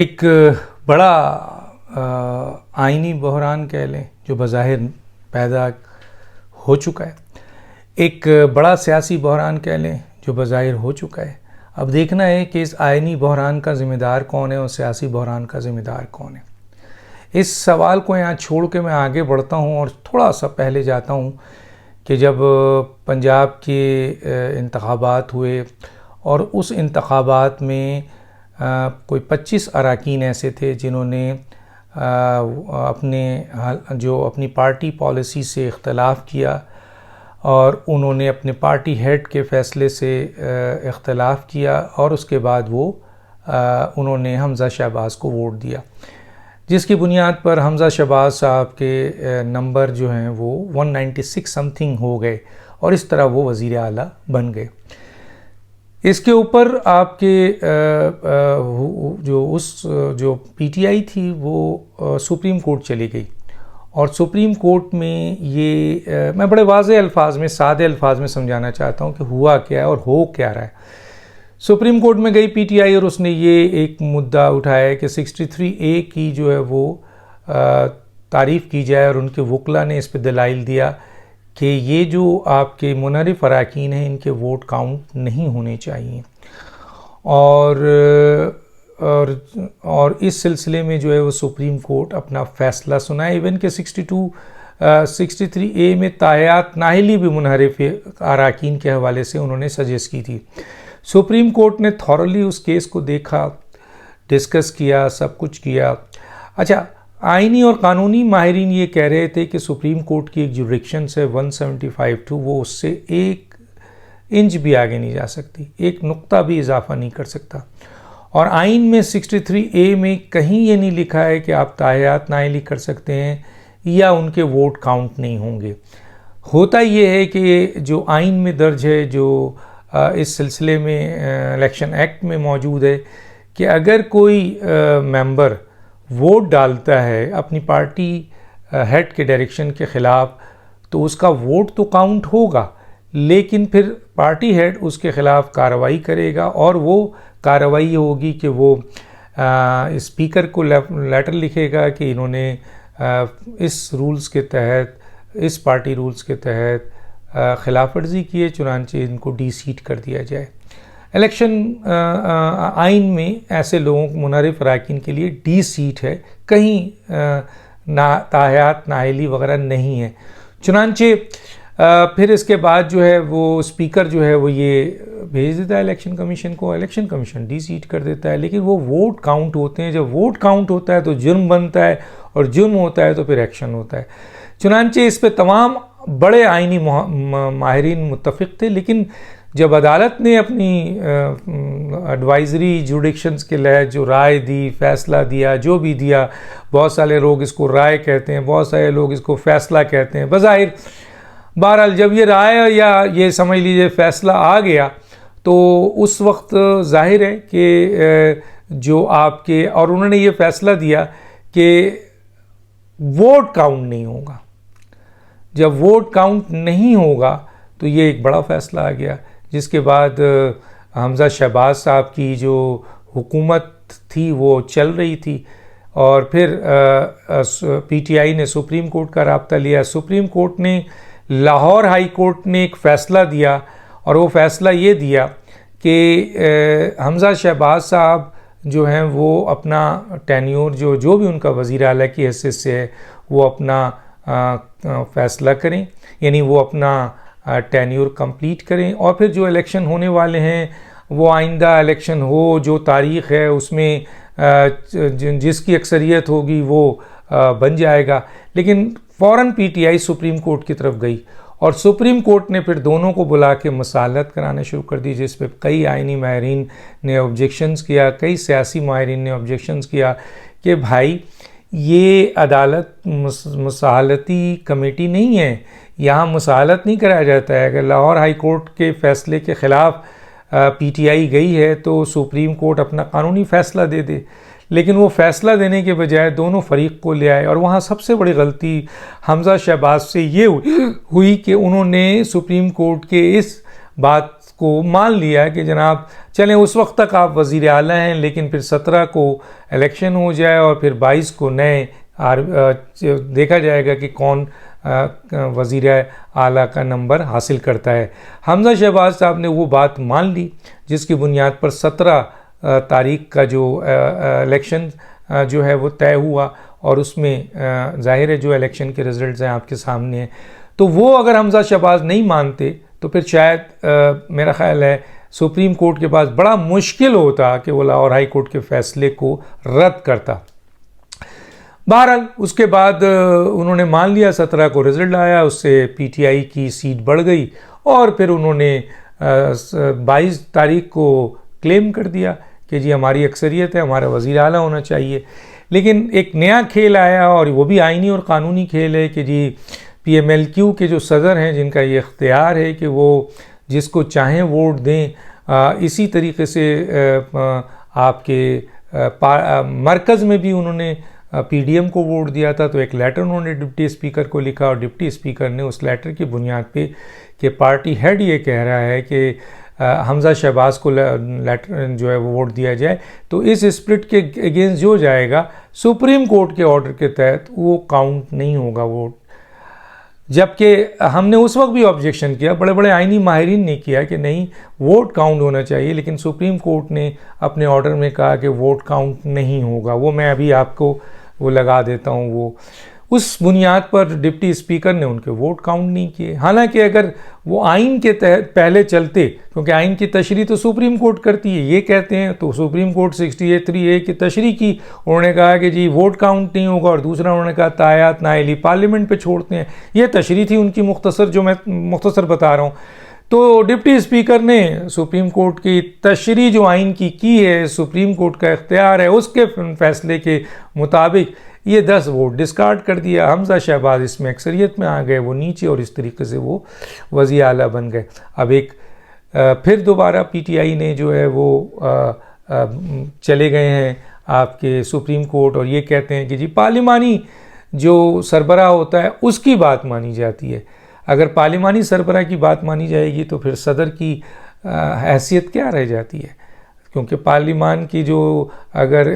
ایک بڑا آئینی بحران کہہ لیں جو بظاہر پیدا ہو چکا ہے، ایک بڑا سیاسی بحران کہہ لیں جو بظاہر ہو چکا ہے۔ اب دیکھنا ہے کہ اس آئینی بحران کا ذمہ دار کون ہے اور سیاسی بحران کا ذمہ دار کون ہے۔ اس سوال کو یہاں چھوڑ کے میں آگے بڑھتا ہوں اور تھوڑا سا پہلے جاتا ہوں کہ جب پنجاب کے انتخابات ہوئے اور اس انتخابات میں کوئی 25 اراکین ایسے تھے جنہوں نے اپنی پارٹی پالیسی سے اختلاف کیا اور انہوں نے اپنے پارٹی ہیڈ کے فیصلے سے اختلاف کیا اور اس کے بعد انہوں نے حمزہ شہباز کو ووٹ دیا، جس کی بنیاد پر حمزہ شہباز صاحب کے نمبر جو ہیں وہ 196 سم تھنگ ہو گئے اور اس طرح وہ وزیر اعلیٰ بن گئے۔ اس کے اوپر آپ کے جو پی ٹی آئی تھی وہ سپریم کورٹ چلی گئی اور سپریم کورٹ میں یہ میں بڑے واضح الفاظ میں سادے الفاظ میں سمجھانا چاہتا ہوں کہ ہوا کیا ہے اور ہو کیا رہا ہے۔ سپریم کورٹ میں گئی پی ٹی آئی اور اس نے یہ ایک مدعا اٹھایا کہ 63A کی جو ہے وہ تعریف کی جائے اور ان کے وکلاء نے اس پہ دلائل دیا کہ یہ جو آپ کے منحرف اراکین ہیں ان کے ووٹ کاؤنٹ نہیں ہونے چاہیے، اور اس سلسلے میں جو ہے وہ سپریم کورٹ اپنا فیصلہ سنائے۔ ایون کہ 63A میں تاحیات نااہلی بھی منحرف اراکین کے حوالے سے انہوں نے سجیسٹ کی تھی۔ سپریم کورٹ نے تھورلی اس کیس کو دیکھا، ڈسکس کیا، سب کچھ کیا۔ اچھا، آئینی اور قانونی ماہرین یہ کہہ رہے تھے کہ سپریم کورٹ کی ایک جوریکشن سے 175 وہ اس سے 1 انچ بھی آگے نہیں جا سکتی، 1 نقطہ بھی اضافہ نہیں کر سکتا، اور آئین میں 63A میں کہیں یہ نہیں لکھا ہے کہ آپ تاحیات نااہلی کر سکتے ہیں یا ان کے ووٹ کاؤنٹ نہیں ہوں گے۔ ہوتا یہ ہے کہ جو آئین میں درج ہے، جو اس سلسلے میں الیکشن ایکٹ میں موجود ہے کہ اگر کوئی ممبر ووٹ ڈالتا ہے اپنی پارٹی ہیڈ کے ڈائریکشن کے خلاف تو اس کا ووٹ تو کاؤنٹ ہوگا، لیکن پھر پارٹی ہیڈ اس کے خلاف کارروائی کرے گا اور وہ کارروائی ہوگی کہ وہ اسپیکر کو لیٹر لکھے گا کہ انہوں نے اس رولز کے تحت، اس پارٹی رولز کے تحت خلاف ورزی کی ہے، چنانچہ ان کو ڈی سیٹ کر دیا جائے۔ الیکشن آئین میں ایسے لوگوں کو منحرف اراکین کے لیے ڈی سیٹ ہے، کہیں تاحیات نااہلی وغیرہ نہیں ہے۔ چنانچہ پھر اس کے بعد جو ہے وہ اسپیکر جو ہے وہ یہ بھیج دیتا ہے الیکشن کمیشن کو، الیکشن کمیشن ڈی سیٹ کر دیتا ہے، لیکن وہ ووٹ کاؤنٹ ہوتے ہیں۔ جب ووٹ کاؤنٹ ہوتا ہے تو جرم بنتا ہے، اور جرم ہوتا ہے تو پھر ایکشن ہوتا ہے۔ چنانچہ اس پہ تمام بڑے آئینی ماہرین متفق تھے، لیکن جب عدالت نے اپنی ایڈوائزری جوڈکشنز کے لحاظ جو رائے دی، فیصلہ دیا، جو بھی دیا، بہت سارے لوگ اس کو رائے کہتے ہیں، بہت سارے لوگ اس کو فیصلہ کہتے ہیں، بظاہر بہرحال جب یہ رائے یا یہ سمجھ لیجیے فیصلہ آ گیا تو اس وقت ظاہر ہے کہ جو آپ کے، اور انہوں نے یہ فیصلہ دیا کہ ووٹ کاؤنٹ نہیں ہوگا۔ جب ووٹ کاؤنٹ نہیں ہوگا تو یہ ایک بڑا فیصلہ آ گیا، جس کے بعد حمزہ شہباز صاحب کی جو حکومت تھی وہ چل رہی تھی، اور پھر پی ٹی آئی نے سپریم کورٹ کا رابطہ لیا۔ سپریم کورٹ نے، لاہور ہائی کورٹ نے ایک فیصلہ دیا، اور وہ فیصلہ یہ دیا کہ حمزہ شہباز صاحب جو ہیں وہ اپنا ٹینیور جو بھی ان کا وزیر اعلیٰ کی حیثیت سے ہے وہ اپنا فیصلہ کریں، یعنی وہ اپنا ٹینیور کمپلیٹ کریں، اور پھر جو الیکشن ہونے والے ہیں وہ آئندہ الیکشن ہو، جو تاریخ ہے اس میں جس کی اکثریت ہوگی وہ بن جائے گا۔ لیکن فوراً P T I supreme court کی طرف گئی، اور سپریم کورٹ نے پھر دونوں کو بلا کے مصالحت کرانا شروع کر دی، جس پہ کئی آئینی ماہرین نے آبجیکشنز کیا، کئی سیاسی ماہرین نے آبجیکشنز کیا کہ بھائی یہ عدالت مصالحتی کمیٹی نہیں ہے، یہاں مصالحت نہیں کرایا جاتا ہے۔ اگر لاہور ہائی کورٹ کے فیصلے کے خلاف پی ٹی آئی گئی ہے تو سپریم کورٹ اپنا قانونی فیصلہ دے دے، لیکن وہ فیصلہ دینے کے بجائے دونوں فریق کو لے آئے، اور وہاں سب سے بڑی غلطی حمزہ شہباز سے یہ ہوئی کہ انہوں نے سپریم کورٹ کے اس بات کو مان لیا کہ جناب چلیں اس وقت تک آپ وزیر اعلیٰ ہیں، لیکن پھر 17 کو الیکشن ہو جائے اور پھر 22 کو نئے دیکھا جائے گا کہ کون وزیر اعلیٰ کا نمبر حاصل کرتا ہے۔ حمزہ شہباز صاحب نے وہ بات مان لی، جس کی بنیاد پر 17 تاریخ کا جو الیکشن جو ہے وہ طے ہوا، اور اس میں ظاہر ہے جو الیکشن کے رزلٹس ہیں آپ کے سامنے ہیں۔ تو وہ اگر حمزہ شہباز نہیں مانتے تو پھر شاید میرا خیال ہے سپریم کورٹ کے پاس بڑا مشکل ہوتا کہ وہ لاہور ہائی کورٹ کے فیصلے کو رد کرتا۔ بہرحال اس کے بعد انہوں نے مان لیا، 17 کو رزلٹ آیا، اس سے پی ٹی آئی کی سیٹ بڑھ گئی، اور پھر انہوں نے 22 تاریخ کو کلیم کر دیا کہ جی ہماری اکثریت ہے، ہمارا وزیر اعلیٰ ہونا چاہیے۔ لیکن ایک نیا کھیل آیا، اور وہ بھی آئینی اور قانونی کھیل ہے کہ جی پی ایم ایل کیو کے جو صدر ہیں، جن کا یہ اختیار ہے کہ وہ جس کو چاہیں ووٹ دیں، اسی طریقے سے آپ کے مرکز میں بھی انہوں نے پی ڈی ایم کو ووٹ دیا تھا، تو ایک لیٹر انہوں نے ڈپٹی اسپیکر کو لکھا، اور ڈپٹی اسپیکر نے اس لیٹر کی بنیاد پہ کہ پارٹی ہیڈ یہ کہہ رہا ہے کہ حمزہ شہباز کو لیٹر جو ہے وہ ووٹ دیا جائے، تو اس اسپلٹ کے اگینسٹ جو جائے گا سپریم کورٹ کے آرڈر کے تحت وہ کاؤنٹ نہیں ہوگا ووٹ۔ جبکہ ہم نے اس وقت بھی آبجیکشن کیا، بڑے بڑے آئینی ماہرین نے کیا کہ نہیں ووٹ کاؤنٹ ہونا چاہیے، لیکن سپریم کورٹ نے اپنے آرڈر میں کہا کہ ووٹ کاؤنٹ نہیں ہوگا۔ وہ میں ابھی آپ کو وہ لگا دیتا ہوں، وہ اس بنیاد پر ڈپٹی اسپیکر نے ان کے ووٹ کاؤنٹ نہیں کیے۔ حالانکہ اگر وہ آئین کے تحت پہلے چلتے، کیونکہ آئین کی تشریح تو سپریم کورٹ کرتی ہے، یہ کہتے ہیں، تو سپریم کورٹ 68(3)(a) کی تشریح کی، انہوں نے کہا کہ جی ووٹ کاؤنٹ نہیں ہوگا، اور دوسرا انہوں نے کہا تایات نااہلی پارلیمنٹ پہ چھوڑتے ہیں۔ یہ تشریح تھی ان کی مختصر، جو میں مختصر بتا رہا ہوں۔ تو ڈپٹی اسپیکر نے سپریم کورٹ کی تشریح جو آئین کی ہے، سپریم کورٹ کا اختیار ہے، اس کے فیصلے کے مطابق یہ 10 ووٹ ڈسکارڈ کر دیا۔ حمزہ شہباز اس میں اکثریت میں آ گئے، وہ نیچے، اور اس طریقے سے وہ وزیر اعلیٰ بن گئے۔ اب ایک پھر دوبارہ پی ٹی آئی نے جو ہے وہ چلے گئے ہیں آپ کے سپریم کورٹ، اور یہ کہتے ہیں کہ جی پارلیمانی جو سربراہ ہوتا ہے اس کی بات مانی جاتی ہے۔ اگر پارلیمانی سربراہ کی بات مانی جائے گی تو پھر صدر کی حیثیت کیا رہ جاتی ہے؟ کیونکہ پارلیمان کی جو اگر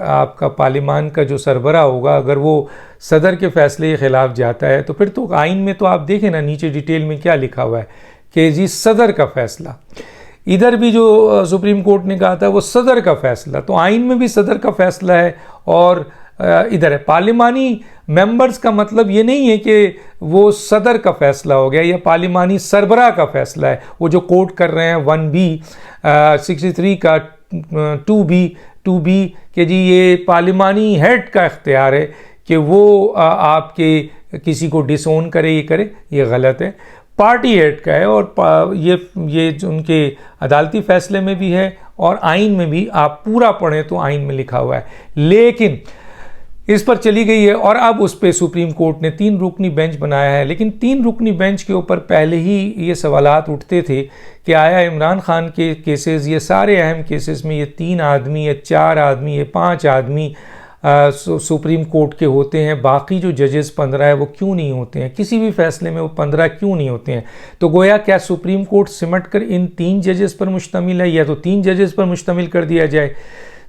آپ کا پارلیمان کا جو سربراہ ہوگا، اگر وہ صدر کے فیصلے کے خلاف جاتا ہے، تو پھر تو آئین میں تو آپ دیکھیں نا نیچے ڈیٹیل میں کیا لکھا ہوا ہے کہ جی صدر کا فیصلہ۔ ادھر بھی جو سپریم کورٹ نے کہا تھا وہ صدر کا فیصلہ، تو آئین میں بھی صدر کا فیصلہ ہے، اور ادھر ہے پارلیمانی ممبرز کا مطلب یہ نہیں ہے کہ وہ صدر کا فیصلہ ہو گیا، یا پارلیمانی سربراہ کا فیصلہ ہے۔ وہ جو کوٹ کر رہے ہیں 1B 63 کا 2B کہ جی یہ پارلیمانی ہیڈ کا اختیار ہے کہ وہ آپ کے کسی کو ڈس اون کرے، یہ کرے، یہ غلط ہے۔ پارٹی ہیڈ کا ہے، اور یہ ان کے عدالتی فیصلے میں بھی ہے، اور آئین میں بھی آپ پورا پڑھیں تو آئین میں لکھا ہوا ہے۔ لیکن اس پر چلی گئی ہے، اور اب اس پہ سپریم کورٹ نے 3 رکنی بینچ بنایا ہے۔ لیکن 3 رکنی بینچ کے اوپر پہلے ہی یہ سوالات اٹھتے تھے کہ آیا عمران خان کے کیسز، یہ سارے اہم کیسز میں یہ 3 آدمی، یہ 4 آدمی، یہ 5 آدمی سپریم کورٹ کے ہوتے ہیں، باقی جو ججز 15 ہے وہ کیوں نہیں ہوتے ہیں؟ کسی بھی فیصلے میں وہ 15 کیوں نہیں ہوتے ہیں؟ تو گویا کیا سپریم کورٹ سمٹ کر ان 3 ججز پر مشتمل ہے، یا تو 3 ججز پر مشتمل کر دیا جائے؟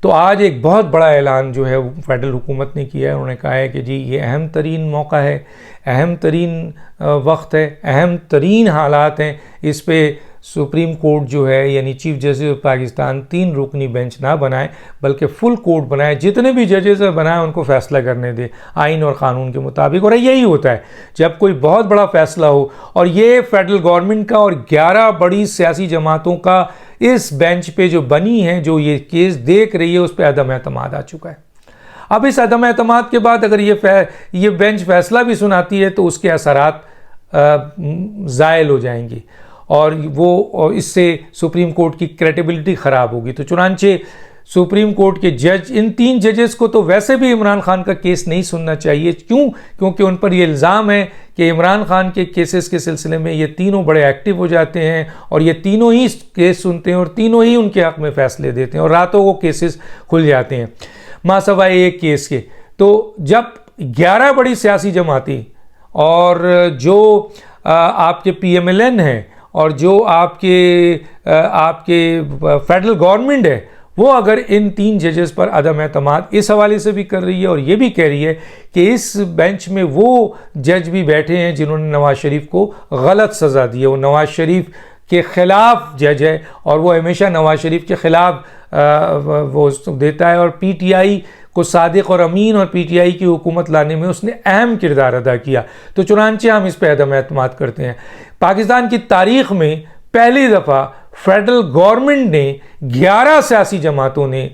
تو آج ایک بہت بڑا اعلان جو ہے فیڈرل حکومت نے کیا ہے، انہوں نے کہا ہے کہ جی یہ اہم ترین موقع ہے، اہم ترین وقت ہے، اہم ترین حالات ہیں، اس پہ سپریم کورٹ جو ہے یعنی چیف جسٹس آف پاکستان 3 رکنی بینچ نہ بنائے بلکہ فل کورٹ بنائے، جتنے بھی ججز بنائے ان کو فیصلہ کرنے دے آئین اور قانون کے مطابق۔ اور یہی ہوتا ہے جب کوئی بہت بڑا فیصلہ ہو، اور یہ فیڈرل گورنمنٹ کا اور 11 بڑی سیاسی جماعتوں کا اس بینچ پہ جو بنی ہے، جو یہ کیس دیکھ رہی ہے، اس پہ عدم اعتماد آ چکا ہے۔ اب اس عدم اعتماد کے بعد اگر یہ بینچ فیصلہ بھی سناتی ہے تو اس کے اثرات زائل ہو جائیں گے، اور وہ اس سے سپریم کورٹ کی کریڈیبلٹی خراب ہوگی۔ تو چنانچہ سپریم کورٹ کے جج، ان 3 ججز کو تو ویسے بھی عمران خان کا کیس نہیں سننا چاہیے۔ کیونکہ ان پر یہ الزام ہے کہ عمران خان کے کیسز کے سلسلے میں یہ تینوں بڑے ایکٹیو ہو جاتے ہیں، اور یہ تینوں ہی کیس سنتے ہیں، اور تینوں ہی ان کے حق میں فیصلے دیتے ہیں، اور راتوں کو کیسز کھل جاتے ہیں ماں سوائے ایک کیس کے۔ تو جب 11 بڑی سیاسی جماعتیں اور جو آپ کے PMLN ہیں اور جو آپ کے فیڈرل گورنمنٹ ہے وہ اگر ان 3 ججز پر عدم اعتماد اس حوالے سے بھی کر رہی ہے اور یہ بھی کہہ رہی ہے کہ اس بینچ میں وہ جج بھی بیٹھے ہیں جنہوں نے نواز شریف کو غلط سزا دی ہے، وہ نواز شریف کے خلاف جج ہے اور وہ ہمیشہ نواز شریف کے خلاف وہ دیتا ہے، اور پی ٹی آئی کو صادق اور امین اور پی ٹی آئی کی حکومت لانے میں اس نے اہم کردار ادا کیا، تو چنانچہ ہم اس پہ عدم اعتماد کرتے ہیں۔ پاکستان کی تاریخ میں پہلی دفعہ فیڈرل گورنمنٹ نے 11 سیاسی جماعتوں نے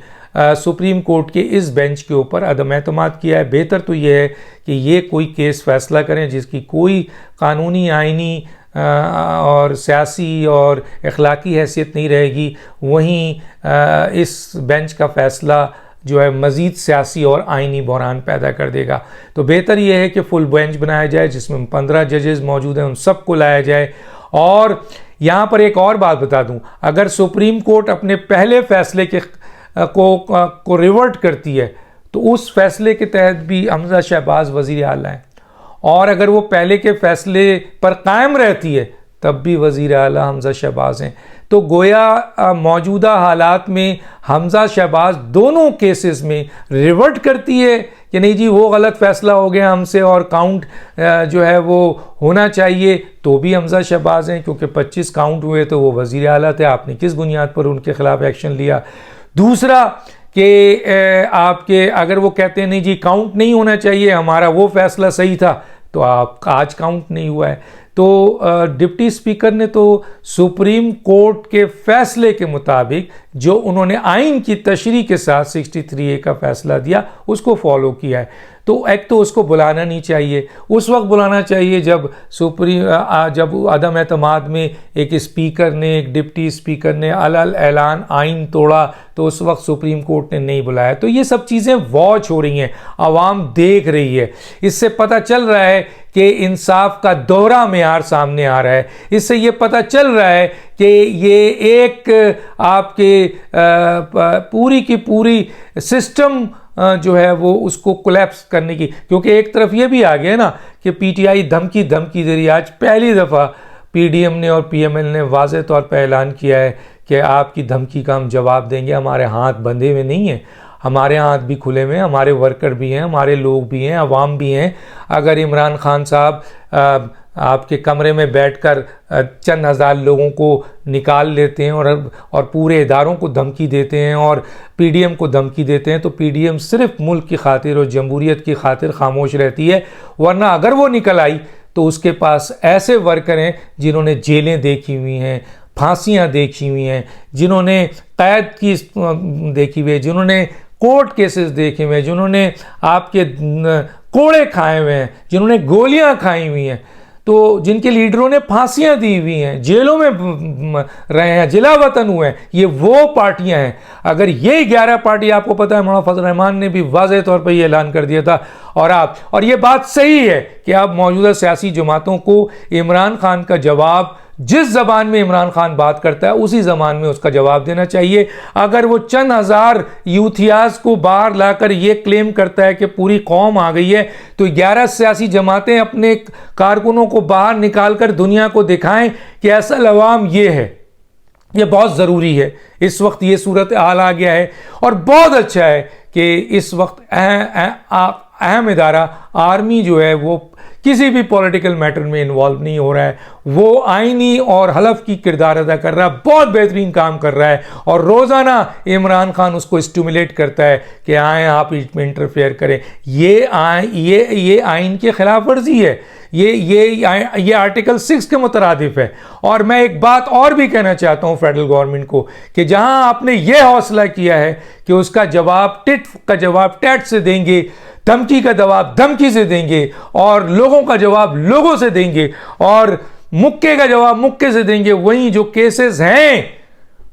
سپریم کورٹ کے اس بینچ کے اوپر عدم اعتماد کیا ہے۔ بہتر تو یہ ہے کہ یہ کوئی کیس فیصلہ کریں جس کی کوئی قانونی، آئینی اور سیاسی اور اخلاقی حیثیت نہیں رہے گی، وہیں اس بینچ کا فیصلہ جو ہے مزید سیاسی اور آئینی بحران پیدا کر دے گا۔ تو بہتر یہ ہے کہ فل بینچ بنایا جائے جس میں 15 ججز موجود ہیں، ان سب کو لایا جائے۔ اور یہاں پر ایک اور بات بتا دوں، اگر سپریم کورٹ اپنے پہلے فیصلے کو ریورٹ کرتی ہے تو اس فیصلے کے تحت بھی حمزہ شہباز وزیر اعلیٰ ہیں، اور اگر وہ پہلے کے فیصلے پر قائم رہتی ہے تب بھی وزیر اعلیٰ حمزہ شہباز ہیں۔ تو گویا موجودہ حالات میں حمزہ شہباز دونوں کیسز میں ریورٹ کرتی ہے کہ نہیں جی وہ غلط فیصلہ ہو گیا ہم سے اور کاؤنٹ جو ہے وہ ہونا چاہیے، تو بھی حمزہ شہباز ہیں کیونکہ 25 کاؤنٹ ہوئے تو وہ وزیر اعلیٰ تھے، آپ نے کس بنیاد پر ان کے خلاف ایکشن لیا۔ دوسرا کہ آپ کے اگر وہ کہتے ہیں نہیں جی کاؤنٹ نہیں ہونا چاہیے، ہمارا وہ فیصلہ صحیح تھا، تو آپ آج کاؤنٹ نہیں ہوا ہے۔ تو ڈپٹی اسپیکر نے تو سپریم کورٹ کے فیصلے کے مطابق جو انہوں نے آئین کی تشریح کے ساتھ 63A کا فیصلہ دیا اس کو فالو کیا ہے۔ تو ایک تو اس کو بلانا نہیں چاہیے، اس وقت بلانا چاہیے جب عدم اعتماد میں ایک اسپیکر نے، ایک ڈپٹی اسپیکر نے علل اعلان آئین توڑا، تو اس وقت سپریم کورٹ نے نہیں بلایا۔ تو یہ سب چیزیں واچ ہو رہی ہیں، عوام دیکھ رہی ہے، اس سے پتہ چل رہا ہے کہ انصاف کا دوہرا معیار سامنے آ رہا ہے، اس سے یہ پتہ چل رہا ہے کہ یہ ایک آپ کے پوری کی پوری سسٹم جو ہے وہ اس کو کولیپس کرنے کی، کیونکہ ایک طرف یہ بھی آ گیا نا کہ پی ٹی آئی دھمکی دے رہی ہے۔ آج پہلی دفعہ پی ڈی ایم نے اور پی ایم ایل نے واضح طور پہ اعلان کیا ہے کہ آپ کی دھمکی کا ہم جواب دیں گے، ہمارے ہاتھ بندھے ہوئے نہیں ہیں، ہمارے ہاتھ بھی کھلے ہوئے ہیں، ہمارے ورکر بھی ہیں، ہمارے لوگ بھی ہیں، عوام بھی ہیں۔ اگر عمران خان صاحب آپ کے کمرے میں بیٹھ کر چند ہزار لوگوں کو نکال لیتے ہیں اور پورے اداروں کو دھمکی دیتے ہیں اور پی ڈی ایم کو دھمکی دیتے ہیں، تو پی ڈی ایم صرف ملک کی خاطر اور جمہوریت کی خاطر خاموش رہتی ہے، ورنہ اگر وہ نکل آئی تو اس کے پاس ایسے ورکر ہیں جنہوں نے جیلیں دیکھی ہوئی ہیں، پھانسیاں دیکھی ہوئی ہیں، جنہوں نے قید کی دیکھی ہوئی ہے، جنہوں نے کورٹ کیسز دیکھے ہوئے ہیں، جنہوں نے آپ کے کوڑے کھائے ہوئے ہیں، جنہوں نے گولیاں کھائی ہوئی ہیں، تو جن کے لیڈروں نے پھانسیاں دی ہوئی ہیں، جیلوں میں رہے ہیں، جلا وطن ہوئے ہیں، یہ وہ پارٹیاں ہیں۔ اگر یہ 11 پارٹی، آپ کو پتہ ہے مولانا فضل الرحمان نے بھی واضح طور پر یہ اعلان کر دیا تھا، اور یہ بات صحیح ہے کہ آپ موجودہ سیاسی جماعتوں کو عمران خان کا جواب جس زبان میں عمران خان بات کرتا ہے اسی زبان میں اس کا جواب دینا چاہیے۔ اگر وہ چند ہزار یوتھیاز کو باہر لا کر یہ کلیم کرتا ہے کہ پوری قوم آ گئی ہے، تو 11 سیاسی جماعتیں اپنے کارکنوں کو باہر نکال کر دنیا کو دکھائیں کہ اصل عوام یہ ہے۔ یہ بہت ضروری ہے، اس وقت یہ صورتحال آ گیا ہے، اور بہت اچھا ہے کہ اس وقت اہم ادارہ آرمی جو ہے وہ کسی بھی پولیٹیکل میٹر میں انوالو نہیں ہو رہا ہے، وہ آئینی اور حلف کی کردار ادا کر رہا ہے، بہت بہترین کام کر رہا ہے، اور روزانہ عمران خان اس کو اسٹیمولیٹ کرتا ہے کہ آئیں آپ اس میں انٹرفیئر کریں۔ یہ آئین کے خلاف ورزی ہے، یہ آرٹیکل 6 کے مترادف ہے۔ اور میں ایک بات اور بھی کہنا چاہتا ہوں فیڈرل گورنمنٹ کو کہ جہاں آپ نے یہ حوصلہ کیا ہے کہ اس کا جواب ٹٹ کا جواب ٹیٹ سے دیں گے، دھمکی کا جواب دھمکی سے دیں گے، اور لوگوں کا جواب لوگوں سے دیں گے، اور مکے کا جواب مکے سے دیں گے، وہیں جو کیسز ہیں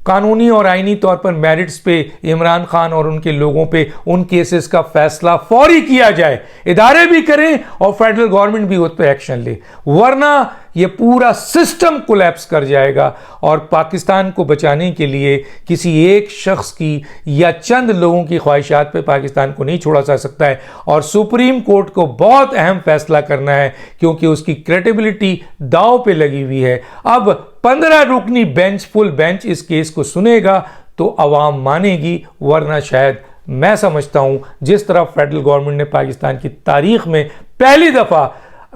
قانونی اور آئینی طور پر میرٹس پہ عمران خان اور ان کے لوگوں پہ، ان کیسز کا فیصلہ فوری کیا جائے، ادارے بھی کریں اور فیڈرل گورنمنٹ بھی اس پہ ایکشن لے، ورنہ یہ پورا سسٹم کولیپس کر جائے گا اور پاکستان کو بچانے کے لیے کسی ایک شخص کی یا چند لوگوں کی خواہشات پہ پاکستان کو نہیں چھوڑا جا سکتا ہے، اور سپریم کورٹ کو بہت اہم فیصلہ کرنا ہے کیونکہ اس کی کریڈیبلٹی داؤ پہ لگی ہوئی ہے۔ اب 15 رکنی بینچ، فل بینچ اس کیس کو سنے گا تو عوام مانے گی، ورنہ شاید میں سمجھتا ہوں جس طرح فیڈرل گورنمنٹ نے پاکستان کی تاریخ میں پہلی دفعہ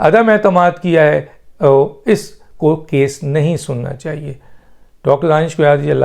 عدم اعتماد کیا ہے، اس کو کیس نہیں سننا چاہیے۔ ڈاکٹر دانش کو یاد اللہ